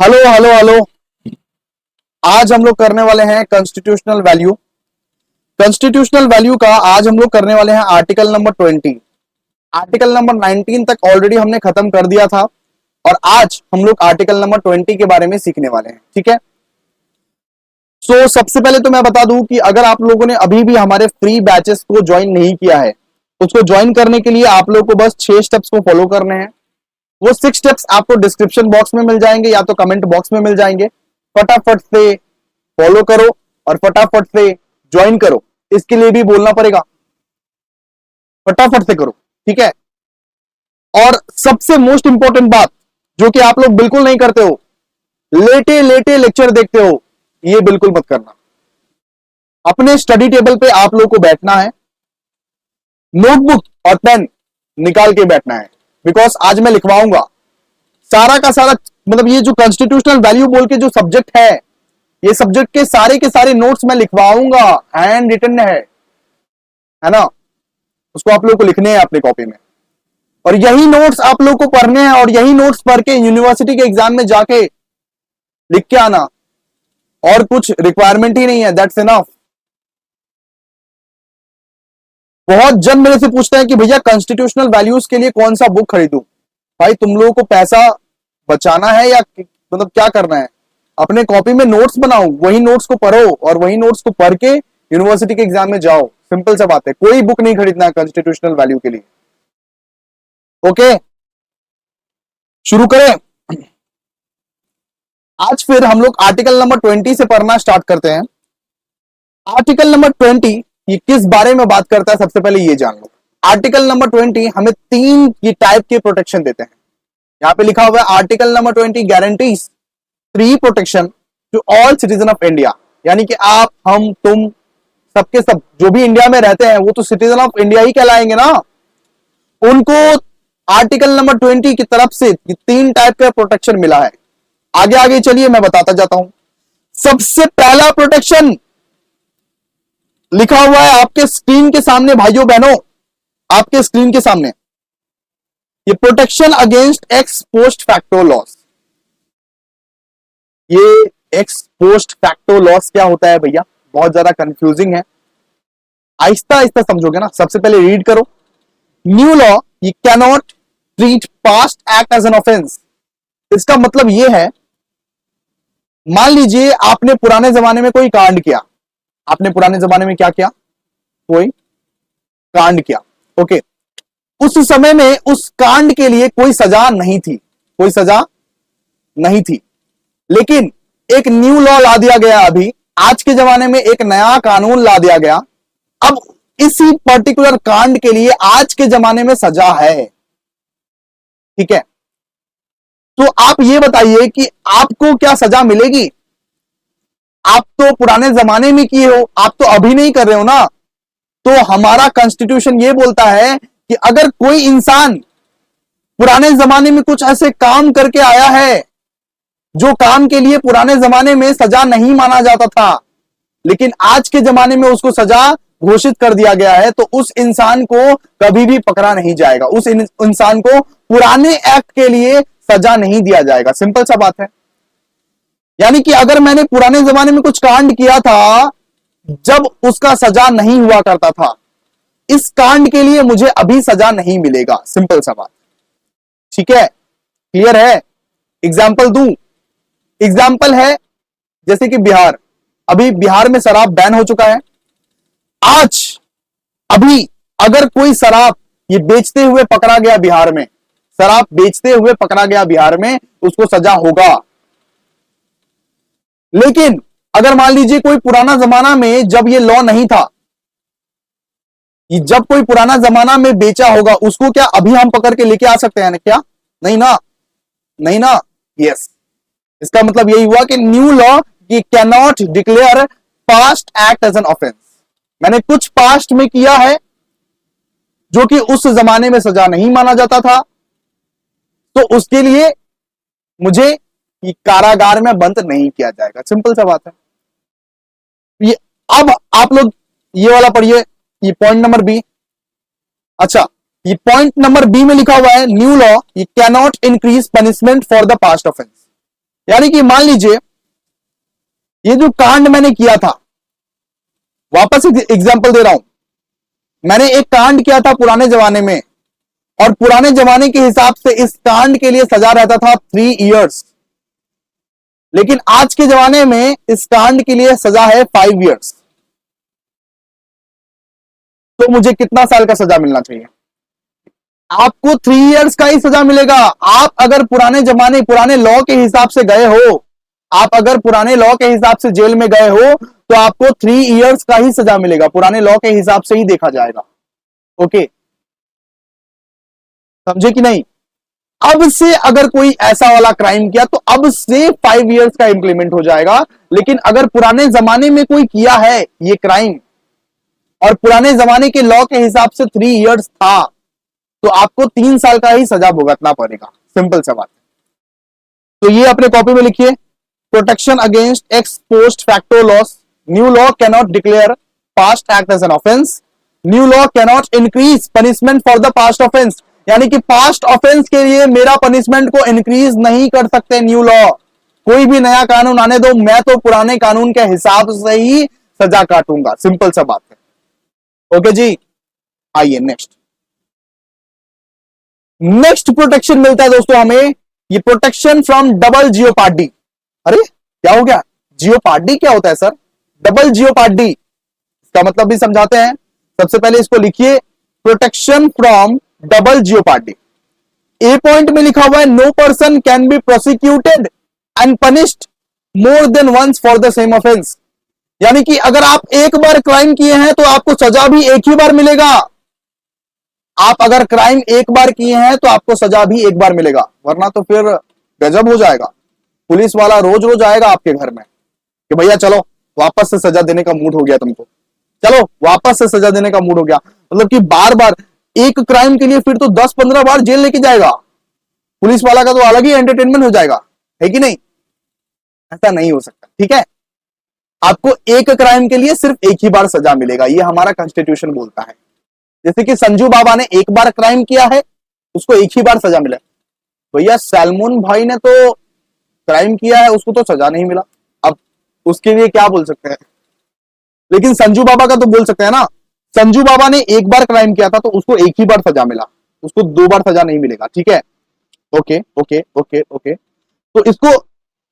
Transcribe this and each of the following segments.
Hello hello hello. आज हम लोग करने वाले हैं कॉन्स्टिट्यूशनल वैल्यू। कॉन्स्टिट्यूशनल वैल्यू का आज हम लोग करने वाले हैं आर्टिकल नंबर 20। आर्टिकल नंबर 19 तक ऑलरेडी हमने खत्म कर दिया था और आज हम लोग आर्टिकल नंबर 20 के बारे में सीखने वाले हैं। ठीक है। सबसे पहले तो मैं बता दूं कि अगर आप लोगों ने अभी भी हमारे फ्री बैचेस को ज्वाइन नहीं किया है, उसको ज्वाइन करने के लिए आप लोग को बस 6 स्टेप्स को फॉलो करने हैं। वो 6 स्टेप्स आपको डिस्क्रिप्शन बॉक्स में मिल जाएंगे या तो कमेंट बॉक्स में मिल जाएंगे। फटाफट से फॉलो करो और फटाफट से ज्वाइन करो। इसके लिए भी बोलना पड़ेगा, फटाफट से करो। ठीक है। और सबसे मोस्ट इंपॉर्टेंट बात जो कि आप लोग बिल्कुल नहीं करते हो, लेटे लेटे लेक्चर देखते हो, ये बिल्कुल मत करना। अपने स्टडी टेबल पे आप लोग को बैठना है, नोटबुक और पेन निकाल के बैठना है। बिकॉज आज मैं लिखवाऊंगा सारा का सारा, मतलब ये जो कॉन्स्टिट्यूशनल वैल्यू बोल के जो सब्जेक्ट है, ये सब्जेक्ट के सारे नोट्स मैं लिखवाऊंगा। हैंड रिटन है ना, उसको आप लोग को लिखने हैं अपने कॉपी में और यही नोट्स आप लोग को पढ़ने हैं और यही नोट्स पढ़ के यूनिवर्सिटी के एग्जाम में जाके लिख के आना। और कुछ रिक्वायरमेंट ही नहीं है, दैट्स इनफ। बहुत जन मेरे से पूछते हैं कि भैया कॉन्स्टिट्यूशनल वैल्यूज के लिए कौन सा बुक खरीदूं। भाई तुम लोगों को पैसा बचाना है या मतलब क्या करना है, अपने कॉपी में नोट्स बनाओ, वही नोट्स को पढ़ो और वही नोट्स को पढ़ के यूनिवर्सिटी के एग्जाम में जाओ। सिंपल सा बात है, कोई बुक नहीं खरीदना है कॉन्स्टिट्यूशनल वैल्यू के लिए। ओके, शुरू करें। आज फिर हम लोग आर्टिकल नंबर 20 से पढ़ना स्टार्ट करते हैं। आर्टिकल नंबर 20 ये किस बारे में बात करता है, सबसे पहले ये जान लो। आर्टिकल नंबर 20 हमें 3 की टाइप के प्रोटेक्शन देते हैं। यहां पे लिखा हुआ है article number 20 guarantees 3 protection to all citizen of India. यानी कि आप, हम, तुम, सबके सब जो भी इंडिया में रहते हैं वो तो सिटीजन ऑफ इंडिया ही कहलाएंगे ना। उनको आर्टिकल नंबर 20 की तरफ से 3 टाइप का प्रोटेक्शन मिला है। आगे आगे चलिए मैं बताता जाता हूं। सबसे पहला प्रोटेक्शन लिखा हुआ है आपके स्क्रीन के सामने, भाइयों बहनों, आपके स्क्रीन के सामने। ये protection against ex post facto loss. ये एक्स पोस्ट फैक्टो लॉस क्या होता है भैया, बहुत ज्यादा कंफ्यूजिंग है, आहिस्ता आहिस्ता समझोगे ना। सबसे पहले रीड करो। न्यू लॉ ये cannot treat past act as an offence. इसका मतलब ये है, मान लीजिए आपने पुराने जमाने में कोई कांड किया। आपने पुराने जमाने में क्या किया, कोई कांड किया। ओके, उस समय में उस कांड के लिए कोई सजा नहीं थी, कोई सजा नहीं थी, लेकिन एक न्यू लॉ ला दिया गया। अभी आज के जमाने में एक नया कानून ला दिया गया। अब इसी पर्टिकुलर कांड के लिए आज के जमाने में सजा है। ठीक है, तो आप ये बताइए कि आपको क्या सजा मिलेगी। आप तो पुराने जमाने में किए हो, आप तो अभी नहीं कर रहे हो ना। तो हमारा कॉन्स्टिट्यूशन ये बोलता है कि अगर कोई इंसान पुराने जमाने में कुछ ऐसे काम करके आया है जो काम के लिए पुराने जमाने में सजा नहीं माना जाता था, लेकिन आज के जमाने में उसको सजा घोषित कर दिया गया है, तो उस इंसान को कभी भी पकड़ा नहीं जाएगा। उस इंसान को पुराने एक्ट के लिए सजा नहीं दिया जाएगा। सिंपल सा बात है। यानी कि अगर मैंने पुराने जमाने में कुछ कांड किया था जब उसका सजा नहीं हुआ करता था, इस कांड के लिए मुझे अभी सजा नहीं मिलेगा। सिंपल सा बात। ठीक है, क्लियर है। एग्जाम्पल दूं, एग्जाम्पल है जैसे कि बिहार। अभी बिहार में शराब बैन हो चुका है। आज अभी अगर कोई शराब ये बेचते हुए पकड़ा गया बिहार में, शराब बेचते हुए पकड़ा गया बिहार में, उसको सजा होगा। लेकिन अगर मान लीजिए कोई पुराना जमाना में जब ये लॉ नहीं था, जब कोई पुराना जमाना में बेचा होगा, उसको क्या अभी हम पकड़ के लेके आ सकते हैं ना? क्या नहीं ना, नहीं ना। यस, इसका मतलब यही हुआ कि न्यू लॉ ये can not declare past act as an offence. मैंने कुछ पास्ट में किया है जो कि उस जमाने में सजा नहीं माना जाता था, तो उसके लिए मुझे ये कारागार में बंद नहीं किया जाएगा। सिंपल सा बात है ये। अब आप लोग ये वाला पढ़िए, ये पॉइंट नंबर बी। अच्छा, ये पॉइंट नंबर बी में लिखा हुआ है न्यू लॉ ये can not increase punishment for the past offence. यानी कि मान लीजिए ये जो कांड मैंने किया था, वापस एग्जांपल दे रहा हूं, मैंने एक कांड किया था पुराने जमाने में, और पुराने जमाने के हिसाब से इस कांड के लिए सजा रहता था 3 इयर्स, लेकिन आज के जमाने में इस कांड के लिए सजा है 5 इयर्स। तो मुझे कितना साल का सजा मिलना चाहिए? आपको 3 इयर्स का ही सजा मिलेगा। आप अगर पुराने लॉ के हिसाब से गए हो, आप अगर पुराने लॉ के हिसाब से जेल में गए हो, तो आपको 3 इयर्स का ही सजा मिलेगा, पुराने लॉ के हिसाब से ही देखा जाएगा। ओके, समझे कि नहीं? अब से अगर कोई ऐसा वाला क्राइम किया तो अब से 5 इयर्स का इंप्लीमेंट हो जाएगा, लेकिन अगर पुराने जमाने में कोई किया है ये क्राइम और पुराने जमाने के लॉ के हिसाब से 3 इयर्स था, तो आपको 3 साल का ही सजा भुगतना पड़ेगा। सिंपल सा बात है। तो ये अपने कॉपी में लिखिए, protection against ex post facto laws, new law cannot declare past act as an offence, new law cannot increase punishment for the past offence, यानी कि पास्ट ऑफेंस के लिए मेरा पनिशमेंट को इंक्रीज नहीं कर सकते न्यू लॉ। कोई भी नया कानून आने दो, मैं तो पुराने कानून के हिसाब से ही सजा काटूंगा। सिंपल सा बात है। ओके जी, आइए नेक्स्ट प्रोटेक्शन मिलता है दोस्तों हमें, ये प्रोटेक्शन फ्रॉम डबल जियोपार्डी। अरे क्या हो गया? जियोपार्डी क्या होता है सर? डबल जियोपार्डी, इसका मतलब भी समझाते हैं। सबसे पहले इसको लिखिए, protection from double jeopardy. A point में लिखा हुआ है, no person can be prosecuted and punished more than once for the same offence, यानी कि अगर आप एक बार क्राइम किए हैं तो आपको सजा भी एक ही बार मिलेगा। आप अगर क्राइम एक बार किए हैं तो आपको सजा भी एक बार मिलेगा, वरना तो फिर गजब हो जाएगा। पुलिस वाला रोज रोज आएगा आपके घर में कि भैया चलो वापस से सजा देने का मूड हो गया तुमको, चलो वापस से सजा देने का मूड हो गया। मतलब कि बार बार एक क्राइम के लिए फिर तो 10-15 बार जेल लेके जाएगा। पुलिस वाला का तो अलग ही एंटरटेनमेंट हो जाएगा, है कि नहीं? ऐसा नहीं हो सकता, ठीक है? आपको एक क्राइम के लिए सिर्फ एक ही बार सजा मिलेगा, ये हमारा कॉन्स्टिट्यूशन बोलता है। जैसे कि संजू बाबा ने एक बार क्राइम किया है, उसको एक ही बार सजा मिला। भैया सैलमोन भाई ने तो क्राइम किया है, उसको तो सजा नहीं मिला। अब उसके लिए क्या बोल सकते हैं? लेकिन संजू बाबा का तो बोल सकते हैं ना। संजू बाबा ने एक बार क्राइम किया था तो उसको एक ही बार सजा मिला, उसको 2 बार सजा नहीं मिलेगा, ठीक है? ओके ओके ओके ओके, तो इसको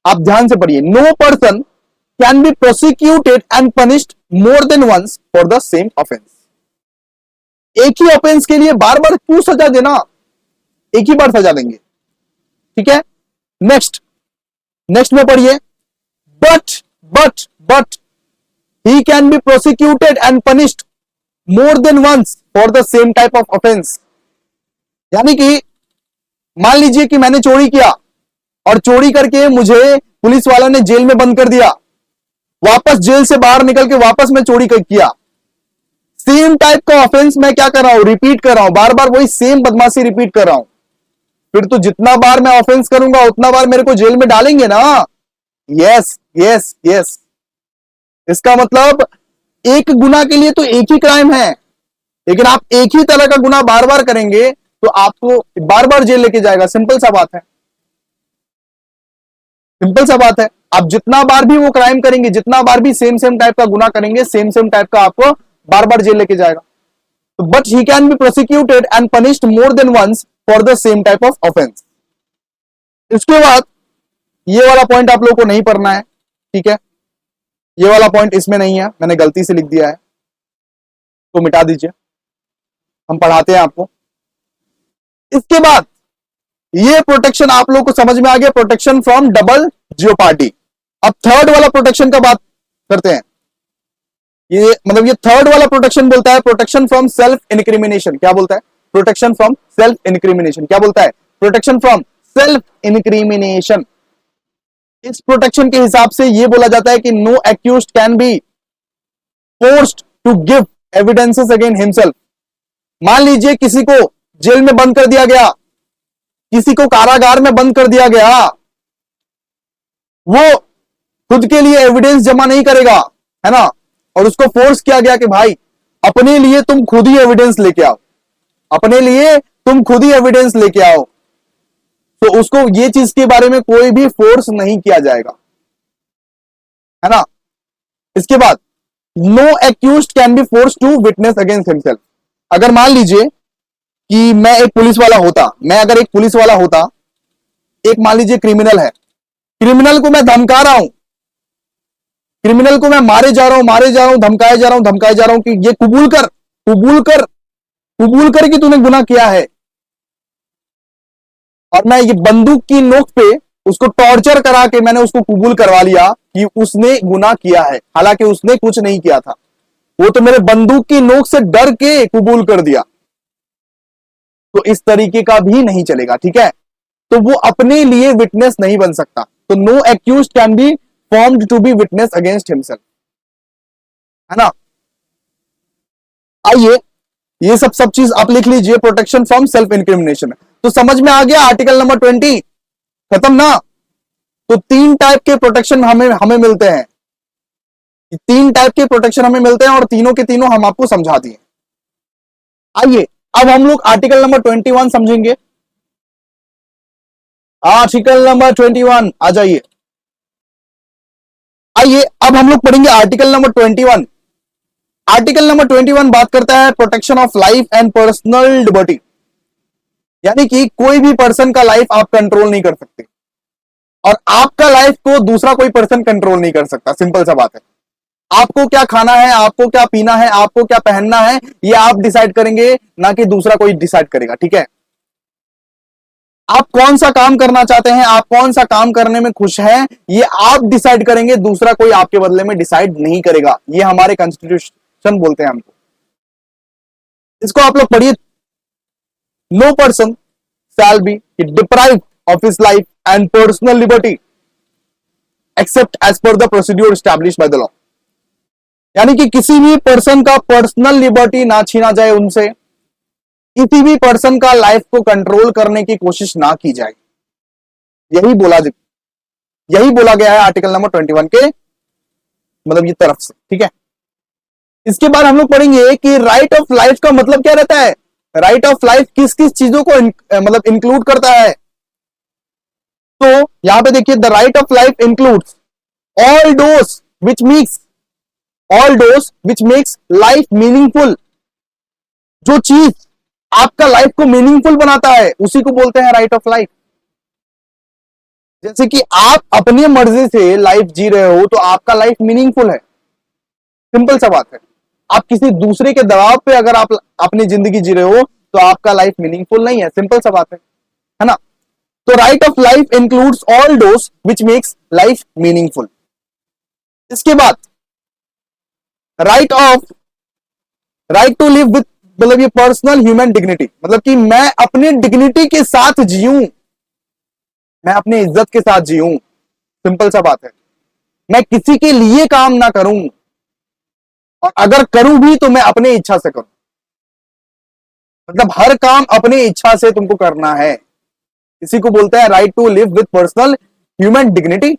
आप ध्यान से पढ़िए। No person can be prosecuted and punished more than once for the same offence. एक ही ऑफेंस के लिए बार बार क्यों सजा देना? एक ही बार सजा देंगे, ठीक है? नेक्स्ट में पढ़िए, but he can be prosecuted and punished more than once for the same type of offence. यानी कि मान लीजिए कि मैंने चोरी किया और चोरी करके मुझे पुलिस वाला ने जेल में बंद कर दिया, वापस जेल से बाहर निकल के वापस मैं चोरी किया, सेम टाइप का ऑफेंस मैं क्या कर रहा हूं? रिपीट कर रहा हूं, बार बार वही सेम बदमाशी रिपीट कर रहा हूं। फिर तो जितना बार मैं ऑफेंस करूंगा उतना बार मेरे को जेल में डालेंगे ना। यस यस यस, इसका मतलब एक गुना के लिए तो एक ही क्राइम है, लेकिन आप एक ही तरह का गुना बार बार करेंगे तो आपको बार बार जेल लेके जाएगा। सिंपल सा बात है, सिंपल सा बात है। आप जितना बार भी वो क्राइम करेंगे, जितना बार भी सेम टाइप का गुना करेंगे, सेम टाइप का आपको बार बार जेल लेके जाएगा। तो but he can be prosecuted and punished more than once for the same type of offence. इसके बाद ये वाला पॉइंट आप लोगों को नहीं पढ़ना है, ठीक है? ये वाला पॉइंट इसमें नहीं है, मैंने गलती से लिख दिया है, तो मिटा दीजिए, हम पढ़ाते हैं आपको। इसके बाद ये प्रोटेक्शन आप लोगों को समझ में आ गया, प्रोटेक्शन फ्रॉम डबल जियोपार्डी। अब थर्ड वाला प्रोटेक्शन का बात करते हैं। ये मतलब ये थर्ड वाला प्रोटेक्शन बोलता है प्रोटेक्शन फ्रॉम सेल्फ इनक्रिमिनेशन। क्या बोलता है? Protection from self incrimination. क्या बोलता है? Protection from self incrimination. इस प्रोटेक्शन के हिसाब से ये बोला जाता है कि no accused can be forced to give evidences against himself. मान लीजिए किसी को जेल में बंद कर दिया गया, किसी को कारागार में बंद कर दिया गया, वो खुद के लिए एविडेंस जमा नहीं करेगा, है ना, और उसको फोर्स किया गया कि भाई अपने लिए तुम खुद ही एविडेंस लेके आओ, अपने लिए तुम खुद ही एविडेंस लेके आओ। तो उसको ये चीज के बारे में कोई भी फोर्स नहीं किया जाएगा, है ना। इसके बाद no accused can be force to witness against himself. अगर मान लीजिए कि मैं एक पुलिस वाला होता, मैं अगर एक पुलिस वाला होता, एक मान लीजिए क्रिमिनल है, क्रिमिनल को मैं धमका रहा हूं, क्रिमिनल को मैं मारे जा रहा हूं, मारे जा रहा हूं, धमकाए जा रहा हूं, धमकाए जा रहा हूं कि ये कबूल कर, कबूल कर, कबूल कर कि तूने गुनाह किया है, और मैं ये बंदूक की नोक पे उसको टॉर्चर करा के मैंने उसको कबूल करवा लिया कि उसने गुनाह किया है, हालांकि उसने कुछ नहीं किया था, वो तो मेरे बंदूक की नोक से डर के कबूल कर दिया। तो इस तरीके का भी नहीं चलेगा, ठीक है। तो वो अपने लिए विटनेस नहीं बन सकता। तो no accused can be formed to be witness against himself, है ना। आइए ये सब चीज आप लिख लीजिए, प्रोटेक्शन फ्रॉम सेल्फ इंक्रिमिनेशन। तो समझ में आ गया आर्टिकल नंबर 20 खत्म ना। तो तीन टाइप के प्रोटेक्शन हमें हमें मिलते हैं, तीन टाइप के प्रोटेक्शन हमें मिलते हैं और तीनों के तीनों हम आपको समझा दिए। आइए अब हम लोग आर्टिकल नंबर 21 समझेंगे। आर्टिकल नंबर 21 आ जाइए। आइए अब हम लोग पढ़ेंगे आर्टिकल नंबर 21। आर्टिकल नंबर 21 बात करता है protection of life and personal liberty, यानी कि कोई भी पर्सन का लाइफ आप कंट्रोल नहीं कर सकते और आपका लाइफ को दूसरा कोई पर्सन कंट्रोल नहीं कर सकता। सिंपल सा बात है। आपको क्या खाना है, आपको क्या पीना है, आपको क्या पहनना है, ये आप डिसाइड करेंगे, ना कि दूसरा कोई डिसाइड करेगा, ठीक है। आप कौन सा काम करना चाहते हैं, आप कौन सा काम करने में खुश हैं, ये आप डिसाइड करेंगे, दूसरा कोई आपके बदले में डिसाइड नहीं करेगा। ये हमारे कॉन्स्टिट्यूशन बोलते हैं हमको। इसको आप लोग पढ़िए। No person shall be deprived of his life and personal liberty except as per the procedure established by the law। यानी कि किसी भी पर्सन का पर्सनल लिबर्टी ना छीना जाए उनसे, किसी भी पर्सन का लाइफ को कंट्रोल करने की कोशिश ना की जाए, यही बोला गया है आर्टिकल नंबर 21 के मतलब ये तरफ से, ठीक है। इसके बाद हम लोग पढ़ेंगे कि राइट ऑफ लाइफ का मतलब क्या रहता है। राइट ऑफ लाइफ किस किस चीजों को मतलब इंक्लूड करता है। तो यहां पे देखिए, the right of life includes all those which makes life meaningful. जो चीज आपका लाइफ को मीनिंगफुल बनाता है उसी को बोलते हैं राइट ऑफ लाइफ। जैसे कि आप अपनी मर्जी से लाइफ जी रहे हो तो आपका लाइफ मीनिंगफुल है। सिंपल सा बात है। आप किसी दूसरे के दबाव पे अगर आप अपनी जिंदगी जी रहे हो तो आपका लाइफ मीनिंगफुल नहीं है। सिंपल सा बात है ना। तो right of life includes all those which makes life meaningful. इसके बाद राइट टू लिव विथ मतलब ये पर्सनल ह्यूमन डिग्निटी, मतलब कि मैं अपनी डिग्निटी के साथ जीऊं, मैं अपनी इज्जत के साथ जीऊं। सिंपल सा बात है। मैं किसी के लिए काम ना करूं और अगर करूं भी तो मैं अपनी इच्छा से करूं। मतलब हर काम अपनी इच्छा से तुमको करना है। इसी को बोलते हैं right to live with personal human dignity.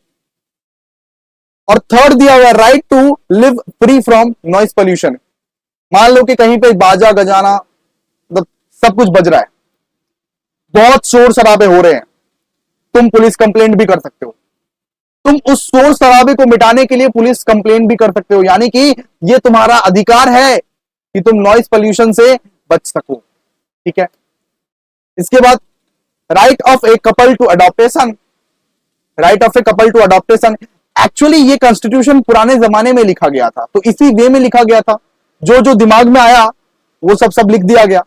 और थर्ड दिया हुआ right to live free from noise pollution. मान लो कि कहीं पे बाजा गजाना मतलब सब कुछ बज रहा है, बहुत शोर शराबे हो रहे हैं, तुम पुलिस कंप्लेंट भी कर सकते हो। तुम उस शोर शराबे को मिटाने के लिए पुलिस कंप्लेंट भी कर सकते हो, यानी कि ये तुम्हारा अधिकार है कि तुम नॉइस पोल्यूशन से बच सको, ठीक है। इसके बाद right of a couple to adoption. Right of a couple to adoption actually ये कॉन्स्टिट्यूशन पुराने जमाने में लिखा गया था, तो इसी वे में लिखा गया था। जो जो दिमाग में आया वो सब लिख दिया गया,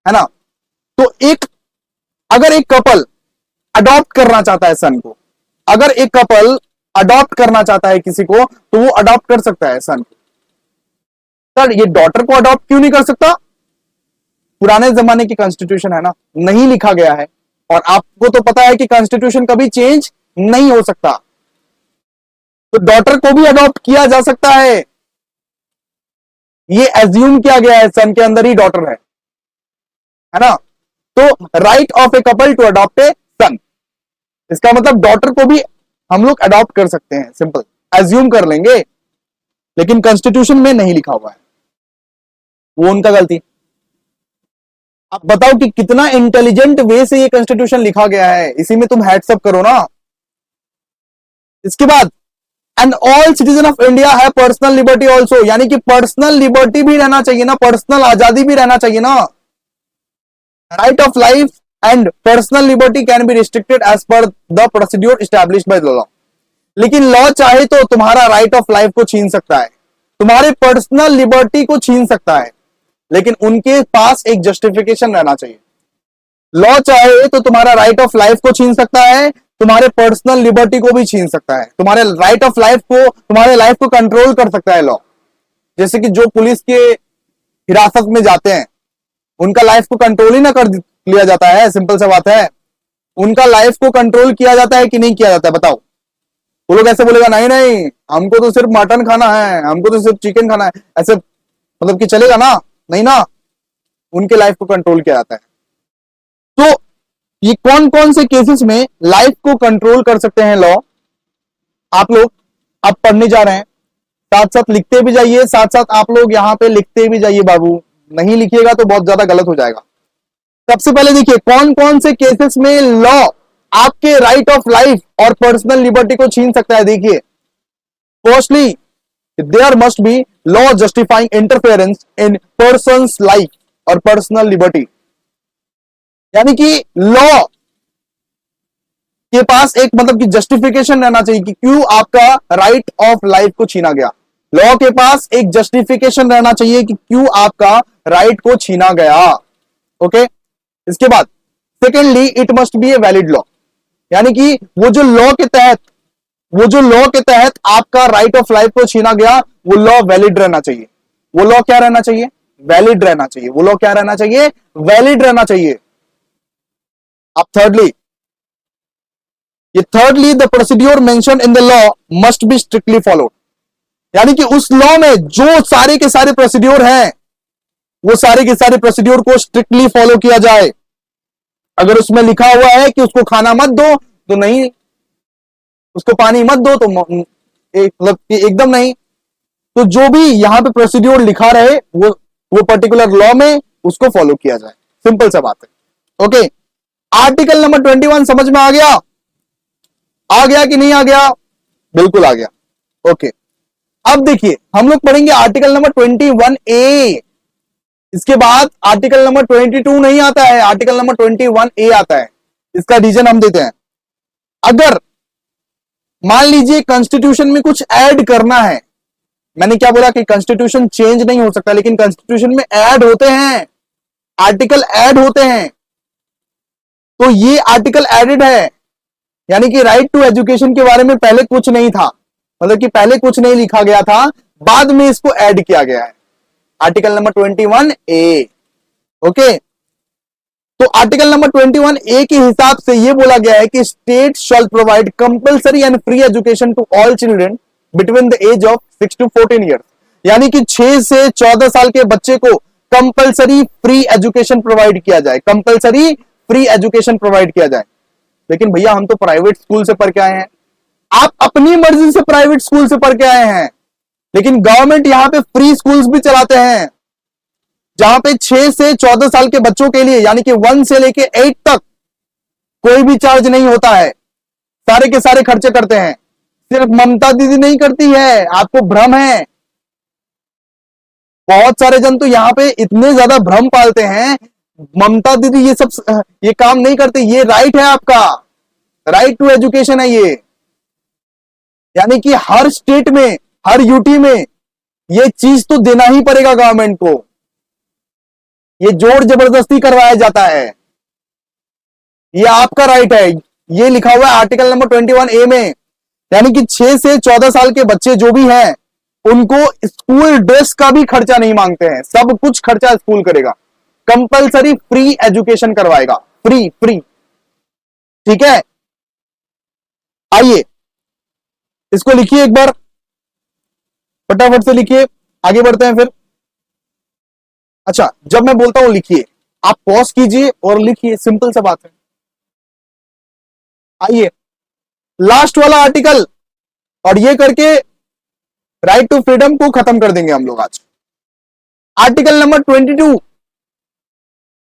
है ना। तो अगर एक कपल अडॉप्ट करना चाहता है सन को, अगर एक कपल अडॉप्ट करना चाहता है किसी को, तो वो अडॉप्ट कर सकता है सन को। सर ये डॉटर को अडॉप्ट क्यों नहीं कर सकता? पुराने जमाने की कॉन्स्टिट्यूशन है ना, नहीं लिखा गया है। और आपको तो पता है कि कॉन्स्टिट्यूशन कभी चेंज नहीं हो सकता, तो डॉटर को भी अडॉप्ट किया जा सकता है। ये एज्यूम किया गया है सन के अंदर ही डॉटर है ना। तो right of a couple to adopt a son, इसका मतलब डॉटर को भी हम लोग अडॉप्ट कर सकते हैं, सिंपल एज्यूम कर लेंगे, लेकिन कॉन्स्टिट्यूशन में नहीं लिखा हुआ है, वो उनका गलती। अब बताओ कि कितना इंटेलिजेंट वे से ये कॉन्स्टिट्यूशन लिखा गया है, इसी में तुम हैट्सअप करो ना। इसके बाद and all citizen of India है पर्सनल लिबर्टी ऑल्सो, यानी कि पर्सनल लिबर्टी भी रहना चाहिए ना, पर्सनल आजादी भी रहना चाहिए ना। Right of life and personal liberty can be restricted as per the procedure established by law. लेकिन लॉ चाहे तो तुम्हारा राइट ऑफ लाइफ को छीन सकता है, तुम्हारे पर्सनल लिबर्टी को छीन सकता है, लेकिन उनके पास एक जस्टिफिकेशन रहना चाहिए। लॉ चाहे तो तुम्हारा राइट ऑफ लाइफ को छीन सकता है, तुम्हारे पर्सनल लिबर्टी को भी छीन सकता है, तुम्हारे राइट ऑफ लाइफ को, तुम्हारे लाइफ को कंट्रोल कर सकता है लॉ। जैसे कि जो पुलिस के हिरासत में जाते हैं उनका लाइफ को कंट्रोल ही ना कर लिया जाता है, सिंपल सा बात है। उनका लाइफ को कंट्रोल किया जाता है कि नहीं किया जाता है, बताओ। वो लोग ऐसे बोलेगा नहीं नहीं हमको तो सिर्फ मटन खाना है, हमको तो सिर्फ चिकन खाना है, ऐसे मतलब कि चलेगा ना? नहीं ना, उनके लाइफ को कंट्रोल किया जाता है। तो ये कौन कौन से केसेस में लाइफ को कंट्रोल कर सकते हैं लॉ, आप लोग अब पढ़ने जा रहे हैं। साथ साथ लिखते भी जाइए, साथ साथ आप लोग यहां पे लिखते भी जाइए बाबू, नहीं लिखिएगा तो बहुत ज्यादा गलत हो जाएगा। सबसे पहले देखिए कौन कौन से केसेस में लॉ आपके राइट ऑफ लाइफ और पर्सनल लिबर्टी को छीन सकता है। देखिए, firstly there must be law justifying interference in person's life और पर्सनल लिबर्टी, यानी कि लॉ के पास एक मतलब कि जस्टिफिकेशन रहना चाहिए कि क्यों आपका राइट ऑफ लाइफ को छीना गया। लॉ के पास एक जस्टिफिकेशन रहना चाहिए कि क्यों आपका राइट को छीना गया। ओके, इसके बाद secondly it must be a valid law, यानी कि वो जो लॉ के तहत आपका राइट ऑफ लाइफ को छीना गया वो लॉ वैलिड रहना चाहिए। वो लॉ क्या रहना चाहिए? वैलिड रहना चाहिए। वो लॉ क्या रहना चाहिए? वैलिड रहना चाहिए। अब thirdly the procedure mention in the law must be strictly followed, यानी कि उस लॉ में जो सारे के सारे प्रोसीड्योर हैं वो सारे के सारे प्रोसीड्योर को स्ट्रिक्टली फॉलो किया जाए। अगर उसमें लिखा हुआ है कि उसको खाना मत दो तो नहीं, उसको पानी मत दो तो मतलब एकदम नहीं। तो जो भी यहां पे प्रोसीड्योर लिखा रहे वो पर्टिकुलर लॉ में उसको फॉलो किया जाए, सिंपल सा बात है। ओके, आर्टिकल नंबर 21 समझ में आ गया कि नहीं आ गया? बिल्कुल आ गया। ओके, अब देखिए हम लोग पढ़ेंगे आर्टिकल नंबर 21A। इसके बाद आर्टिकल नंबर 22 नहीं आता है, आर्टिकल नंबर 21A आता है। इसका रीजन हम देते हैं। अगर मान लीजिए कॉन्स्टिट्यूशन में कुछ ऐड करना है, मैंने क्या बोला कि कॉन्स्टिट्यूशन चेंज नहीं हो सकता, लेकिन कॉन्स्टिट्यूशन में ऐड होते हैं, आर्टिकल ऐड होते हैं। तो ये आर्टिकल एडेड है, यानी कि राइट टू एजुकेशन के बारे में पहले कुछ नहीं था, मतलब कि पहले कुछ नहीं लिखा गया था, बाद में इसको ऐड किया गया है। Article number 21A। ओके, तो आर्टिकल नंबर 21A के हिसाब से यह बोला गया है कि state shall provide compulsory and free education to all children between the age of 6 to 14 years, यानी कि 6 से 14 साल के बच्चे को कंपल्सरी फ्री एजुकेशन प्रोवाइड किया जाए, कंपल्सरी फ्री एजुकेशन प्रोवाइड किया जाए। लेकिन भैया हम तो प्राइवेट स्कूल से पढ़ के आए हैं, आप अपनी मर्जी से प्राइवेट स्कूल से पढ़ के आए हैं, लेकिन गवर्नमेंट यहां पे फ्री स्कूल्स भी चलाते हैं जहां पे 6 से 14 साल के बच्चों के लिए, यानी कि 1 से लेके 8 तक कोई भी चार्ज नहीं होता है, सारे के सारे खर्चे करते हैं। सिर्फ ममता दीदी नहीं करती है, आपको भ्रम है। बहुत सारे जन तो यहां पे इतने ज्यादा भ्रम पालते हैं, ममता दीदी ये काम नहीं करती। ये राइट है आपका, राइट टू एजुकेशन है ये, यानी कि हर स्टेट में, हर यूटी में ये चीज तो देना ही पड़ेगा गवर्नमेंट को। ये जोर जबरदस्ती करवाया जाता है, ये आपका राइट है। ये लिखा हुआ है आर्टिकल नंबर 21A में, यानी कि 6 से 14 साल के बच्चे जो भी हैं उनको स्कूल ड्रेस का भी खर्चा नहीं मांगते हैं, सब कुछ खर्चा स्कूल करेगा, कंपलसरी फ्री एजुकेशन करवाएगा, फ्री फ्री। ठीक है, आइए इसको लिखिए एक बार, फटाफट से लिखिए, आगे बढ़ते हैं फिर। अच्छा, जब मैं बोलता हूं लिखिए, आप पॉज कीजिए और लिखिए, सिंपल सा बात है। आइए लास्ट वाला आर्टिकल, और ये करके राइट टू फ्रीडम को खत्म कर देंगे हम लोग आज। आर्टिकल नंबर 22,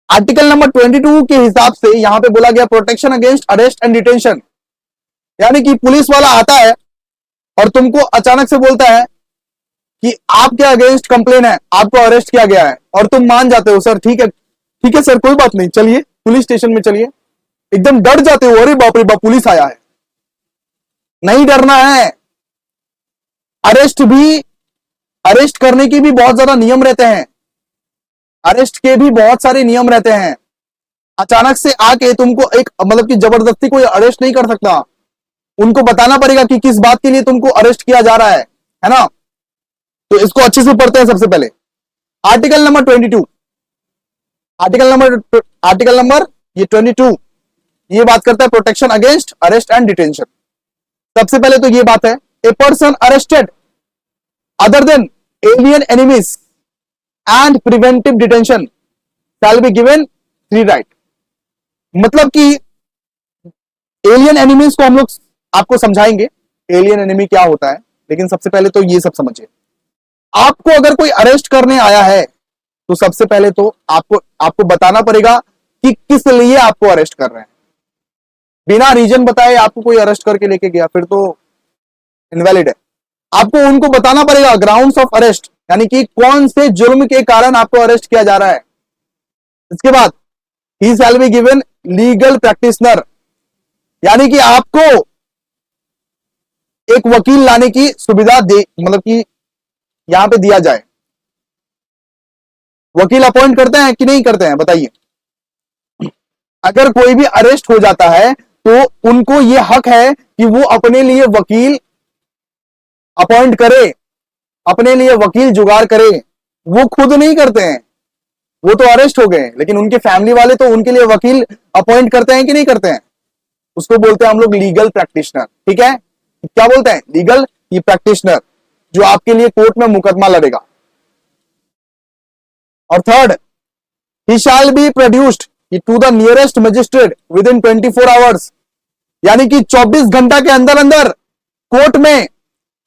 आर्टिकल नंबर 22 के हिसाब से यहां पे बोला गया protection against arrest and detention, यानी कि पुलिस वाला आता है और तुमको अचानक से बोलता है कि आपके अगेंस्ट कंप्लेन है, आपको अरेस्ट किया गया है, और तुम मान जाते हो, सर ठीक है सर, कोई बात नहीं, चलिए पुलिस स्टेशन में चलिए। एकदम डर जाते हो, अरे बाप रे बाप पुलिस आया है। नहीं डरना है। अरेस्ट करने के भी बहुत ज्यादा नियम रहते हैं, अरेस्ट के भी बहुत सारे नियम रहते हैं। अचानक से आके तुमको एक मतलब कि जबरदस्ती कोई अरेस्ट नहीं कर सकता, उनको बताना पड़ेगा कि किस बात के लिए तुमको अरेस्ट किया जा रहा है ना। तो इसको अच्छे से पढ़ते हैं। सबसे पहले आर्टिकल नंबर 22, आर्टिकल नंबर ये 22 ये बात करता है protection against arrest and detention. सबसे पहले तो ये बात है, a person arrested other than alien enemies and preventive detention shell be given 3 right. मतलब कि एलियन एनिमीज को हम लोग आपको समझाएंगे एलियन एनिमी क्या होता है, लेकिन सबसे पहले तो ये सब समझिए। आपको अगर कोई अरेस्ट करने आया है तो सबसे पहले तो आपको बताना पड़ेगा कि किस लिए आपको अरेस्ट कर रहे हैं। बिना रीजन बताए आपको कोई अरेस्ट करके लेके गया फिर तो इनवैलिड है। आपको उनको बताना पड़ेगा ग्राउंड्स ऑफ अरेस्ट, यानी कि कौन से जुर्म के कारण आपको अरेस्ट किया जा रहा है। इसके बाद he shall be given legal practitioner, यानी कि आपको एक वकील लाने की सुविधा दे, मतलब कि यहां पे दिया जाए। वकील अपॉइंट करते हैं कि नहीं करते हैं बताइए। अगर कोई भी अरेस्ट हो जाता है तो उनको यह हक है कि वो अपने लिए वकील अपॉइंट करे, अपने लिए वकील जुगाड़ करे। वो खुद नहीं करते हैं, वो तो अरेस्ट हो गए, लेकिन उनके फैमिली वाले तो उनके लिए वकील अपॉइंट करते हैं कि नहीं करते हैं। उसको बोलते हैं हम लोग लीगल प्रैक्टिशनर। ठीक है, क्या बोलते हैं? लीगल ये प्रैक्टिशनर, जो आपके लिए कोर्ट में मुकदमा लड़ेगा। और third, he shall be produced to the nearest magistrate within 24 hours, यानी कि 24 घंटा के अंदर अंदर कोर्ट में,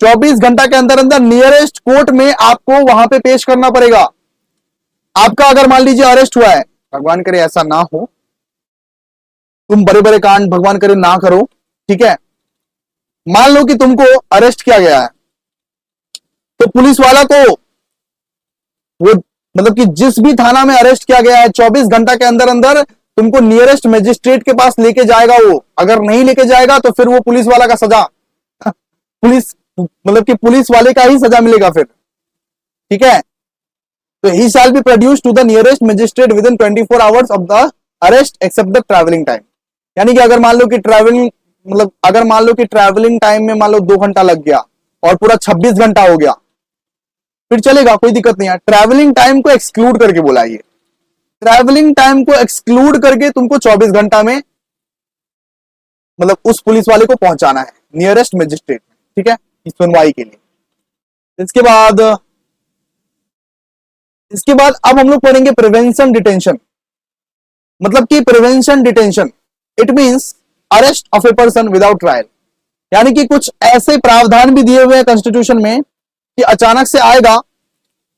24 घंटा के अंदर अंदर नियरेस्ट कोर्ट में आपको वहां पे पेश करना पड़ेगा। आपका अगर मान लीजिए अरेस्ट हुआ है, भगवान करे ऐसा ना हो, तुम बड़े बड़े कांड भगवान करे ना करो, ठीक है। मान लो कि तुमको अरेस्ट किया गया है, तो पुलिस वाला को वो मतलब कि जिस भी थाना में अरेस्ट किया गया है 24 घंटा के अंदर अंदर तुमको नियरेस्ट मजिस्ट्रेट के पास लेके जाएगा। वो अगर नहीं लेके जाएगा तो फिर वो पुलिस वाला का सजा पुलिस मतलब कि पुलिस वाले का ही सजा मिलेगा फिर। ठीक है, तो he shall be produced to the nearest magistrate within 24 hours of the arrest except the travelling time, यानी कि अगर मान लो कि ट्रैवलिंग टाइम में मान लो 2 घंटा लग गया और पूरा 26 घंटा हो गया, फिर चलेगा, कोई दिक्कत नहीं है। ट्रैवलिंग टाइम को एक्सक्लूड करके बोला, ये ट्रैवलिंग टाइम को एक्सक्लूड करके तुमको 24 घंटा में मतलब उस पुलिस वाले को पहुंचाना है नियरेस्ट मजिस्ट्रेट में। ठीक है, इस सुनवाई के लिए। इसके बाद अब हम लोग पढ़ेंगे प्रिवेंशन डिटेंशन। मतलब कि prevention detention it means arrest of a person without trial, यानी कि कुछ ऐसे प्रावधान भी दिए हुए हैं कॉन्स्टिट्यूशन में कि अचानक से आएगा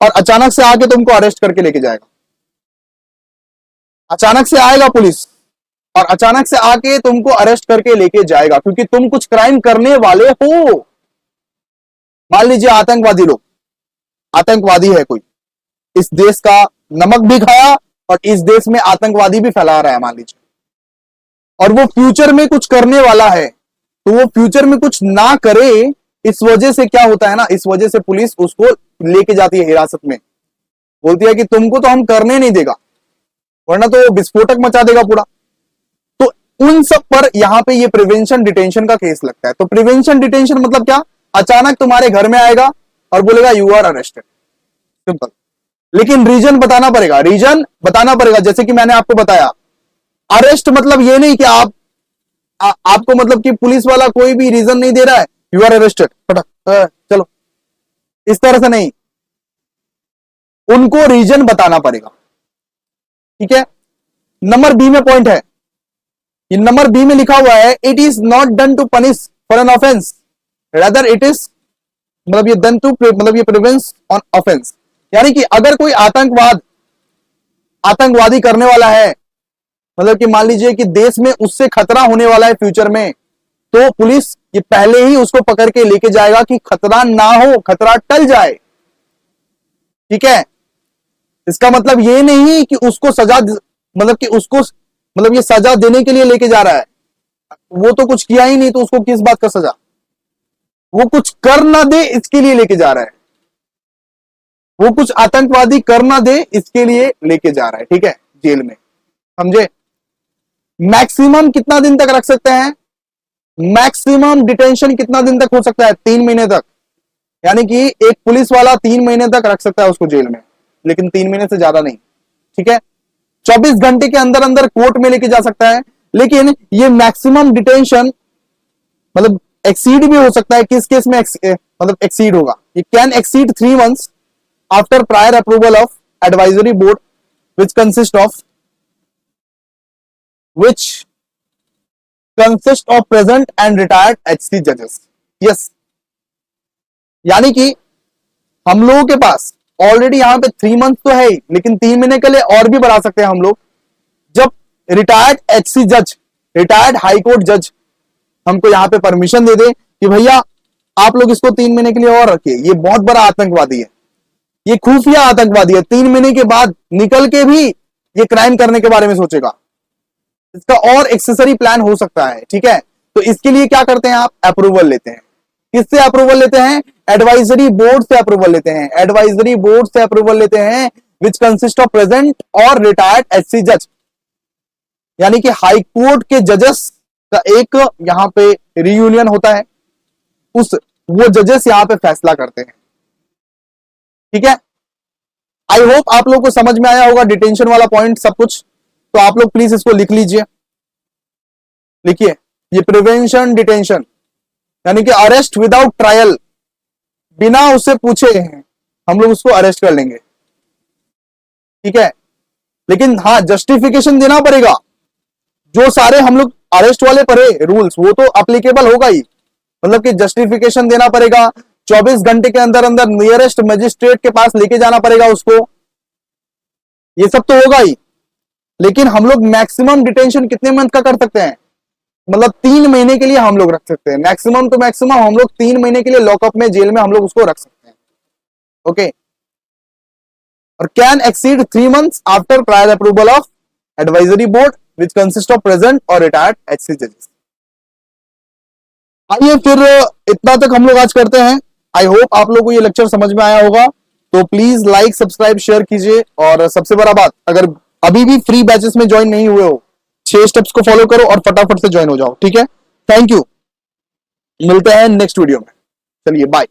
और अचानक से आके तुमको अरेस्ट करके लेके जाएगा। अचानक से आएगा पुलिस और अचानक से आके तुमको अरेस्ट करके लेके जाएगा क्योंकि तुम कुछ क्राइम करने वाले हो। मान लीजिए आतंकवादी है कोई, इस देश का नमक भी खाया और इस देश में आतंकवादी भी फैला रहा है मान लीजिए, और वो फ्यूचर में कुछ करने वाला है, तो वो फ्यूचर में कुछ ना करे, इस वजह से क्या होता है ना, इस वजह से पुलिस उसको लेके जाती है हिरासत में, बोलती है कि तुमको तो हम करने नहीं देगा वरना तो वो विस्फोटक मचा देगा पूरा। तो उन सब पर यहां पे ये प्रिवेंशन डिटेंशन का केस लगता है। तो प्रिवेंशन डिटेंशन मतलब क्या? अचानक तुम्हारे घर में आएगा और बोलेगा यू आर अरेस्टेड, सिंपल। लेकिन रीजन बताना पड़ेगा, जैसे कि मैंने आपको बताया, अरेस्ट मतलब ये नहीं कि आपको मतलब कि पुलिस वाला कोई भी रीजन नहीं दे रहा है, यू आर अरेस्टेड फटक चलो, इस तरह से नहीं, उनको रीजन बताना पड़ेगा। ठीक है, नंबर बी में पॉइंट है, ये नंबर बी में लिखा हुआ है, it is not done to punish for an offence rather it is मतलब ये डन टू मतलब ये प्रिवेंस ऑन ऑफेंस, यानी कि अगर कोई आतंकवादी करने वाला है, मतलब कि मान लीजिए कि देश में उससे खतरा होने वाला है फ्यूचर में, तो पुलिस ये पहले ही उसको पकड़ के लेके जाएगा कि खतरा ना हो, खतरा टल जाए। ठीक है, इसका मतलब ये नहीं कि उसको सजा, मतलब कि उसको, मतलब ये सजा देने के लिए लेके जा रहा है, वो तो कुछ किया ही नहीं, तो उसको किस बात का सजा, वो कुछ कर ना दे इसके लिए लेके जा रहा है, वो कुछ आतंकवादी कर ना दे इसके लिए लेके जा रहा है। ठीक है, जेल में, समझे। मैक्सिमम कितना दिन तक रख सकते हैं, मैक्सिमम डिटेंशन कितना दिन तक हो सकता है, 3 महीने तक, यानी कि एक पुलिस वाला 3 महीने तक रख सकता है उसको जेल में, लेकिन 3 महीने से ज्यादा नहीं। ठीक है, 24 घंटे के अंदर अंदर कोर्ट में लेके जा सकता है, लेकिन ये मैक्सिमम डिटेंशन मतलब एक्सीड भी हो सकता है। किस केस में मतलब एक्सीड होगा, ये can exceed 3 months after prior approval of advisory board which consist of present and retired HC जजेस। यस, यानी कि हम लोगों के पास ऑलरेडी यहां पे 3 months तो है ही, लेकिन 3 महीने के लिए और भी बढ़ा सकते हैं हम लोग, जब रिटायर्ड एचसी जज, रिटायर्ड हाईकोर्ट जज हमको यहां पे परमिशन दे दे कि भैया आप लोग इसको 3 महीने के लिए और रखिए, ये बहुत बड़ा आतंकवादी है, ये खुफिया आतंकवादी है, 3 महीने के बाद निकल के भी ये क्राइम करने के बारे में सोचेगा, इसका और एक्सेसरी प्लान हो सकता है। ठीक है, तो इसके लिए क्या करते हैं, आप अप्रूवल लेते हैं। किससे अप्रूवल लेते हैं, एडवाइजरी बोर्ड से अप्रूवल लेते हैं, एडवाइजरी बोर्ड से अप्रूवल लेते हैं विच कंसिस्ट ऑफ प्रेजेंट और रिटायर्ड एचसी जज, यानी कि हाई कोर्ट के जजेस का एक यहां पे रियूनियन होता है, वो जजेस यहां पे फैसला करते हैं। ठीक है, आई होप आप लोग को समझ में आया होगा डिटेंशन वाला पॉइंट सब कुछ, तो आप लोग प्लीज इसको लिख लीजिए। लिखिए, ये प्रिवेंशन डिटेंशन यानी कि अरेस्ट विदाउट ट्रायल, बिना उससे पूछे हम लोग उसको अरेस्ट कर लेंगे। ठीक है, लेकिन हाँ जस्टिफिकेशन देना पड़ेगा, जो सारे हम लोग अरेस्ट वाले पढ़े रूल्स वो तो अप्लीकेबल होगा ही, मतलब कि जस्टिफिकेशन देना पड़ेगा, 24 घंटे के अंदर अंदर नियरेस्ट मजिस्ट्रेट के पास लेके जाना पड़ेगा उसको, ये सब तो होगा ही। लेकिन हम लोग मैक्सिमम डिटेंशन कितने मंथ का कर सकते हैं, मतलब 3 महीने के लिए हम लोग रख सकते हैं, मैक्सिमम तो मैक्सिमम हम लोग 3 महीने के लिए लॉकअप में, जेल में हम लोग उसको रख सकते हैं। ओके, और can exceed 3 months after prior approval of advisory board which consist of present और रिटायर्ड एचसी जजेस। आइए फिर इतना तक हम लोग आज करते हैं। आई होप आप लोगों को ये लेक्चर समझ में आया होगा, तो प्लीज लाइक सब्सक्राइब शेयर कीजिए, और सबसे बड़ा बात, अगर अभी भी फ्री बैचेस में ज्वाइन नहीं हुए हो, 6 स्टेप्स को फॉलो करो और फटाफट से ज्वाइन हो जाओ। ठीक है, थैंक यू, मिलते हैं नेक्स्ट वीडियो में, चलिए बाय।